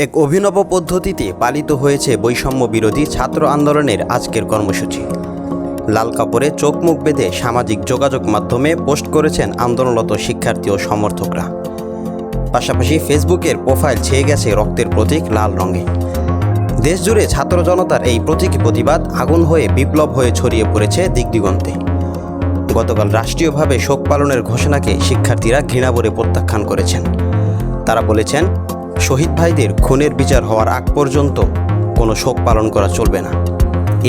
এক অভিনব পদ্ধতিতে পালিত হয়েছে বৈষম্য বিরোধী ছাত্র আন্দোলনের আজকের কর্মসূচি। লাল কাপড়ে চোখ মুখ বেঁধে সামাজিক যোগাযোগ মাধ্যমে পোস্ট করেছেন আন্দোলনরত শিক্ষার্থী ও সমর্থকরা। পাশাপাশি ফেসবুকের প্রোফাইল ছেয়ে গেছে রক্তের প্রতীক লাল রঙে। দেশজুড়ে ছাত্র জনতার এই প্রতীকী প্রতিবাদ আগুন হয়ে বিপ্লব হয়ে ছড়িয়ে পড়েছে দিকদিগন্তে। গতকাল রাষ্ট্রীয়ভাবে শোক পালনের ঘোষণাকে শিক্ষার্থীরা ঘৃণাভরে প্রত্যাখ্যান করেছেন। তারা বলেছেন, শহীদ ভাইদের খুনের বিচার হওয়ার আগ পর্যন্ত কোনো শোক পালন করা চলবে না।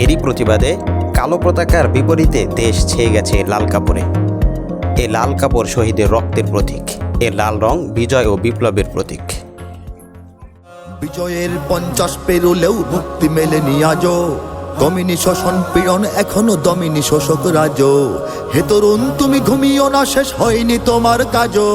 এরই প্রতিবাদে কালো পতাকার বিপরীতে দেশ ছেয়ে গেছে লাল কাপড়ে। এ লাল কাপড় শহীদের রক্তের প্রতীক। এ লাল রং বিজয় ও বিপ্লবের প্রতীক। বিজয়ের 50 পেরোলেও মুক্তি মেলেনি আজও, দমিনী শোষণ পীড়ন এখনো দমিনী শোষক রাজ। হে তরুণ তুমি ঘুমিও না, শেষ হয়নি তোমার কাজও।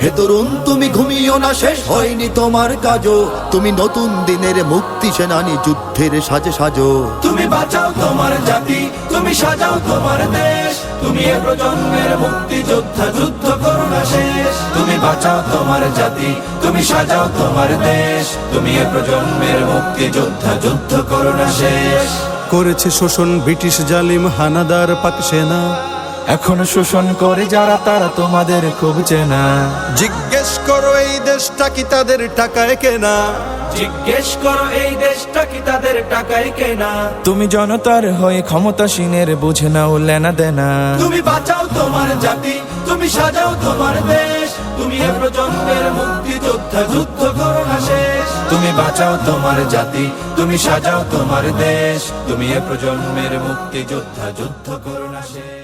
হে তরুণ তুমি ঘুমিও না, শেষ হয়নি তোমার কাজও। তুমি নতুন দিনের মুক্তি সেনানী, যুদ্ধের সাজে সাজো। তুমি বাঁচাও তোমার জাতি, তুমি সাজাও তোমার দেশ। তুমি এ প্রজন্মের মুক্তি যোদ্ধা, যুদ্ধ করো না শেষ। তুমি বাঁচাও তোমার জাতি, তুমি সাজাও তোমার দেশ। তুমি এ প্রজন্মের মুক্তি যোদ্ধা, যুদ্ধ করো না শেষ। করেছে শোষণ ব্রিটিশ জালিম হানাদার পাক সেনা, এখনো শোষণ করে যারা তারা তোমাদের খুব চেনা। জিজ্ঞেস করো এই দেশটা কি তাদের টাকায় কেনা। জিজ্ঞেস করো এই দেশটা কি তাদের টাকায় কেনা। তুমি জনতার হয়ে ক্ষমতাসীনের বুঝে নাও লেনা দেনা। তুমি বাঁচাও তোমার জাতি, তুমি সাজাও তোমার দেশ। তুমি এ প্রজন্মের মুক্তি যোদ্ধা, যুদ্ধ করো না শেষ। তুমি বাঁচাও তোমার জাতি, তুমি সাজাও তোমার দেশ। তুমি এ প্রজন্মের মুক্তি যোদ্ধা, যুদ্ধ করো না শেষ।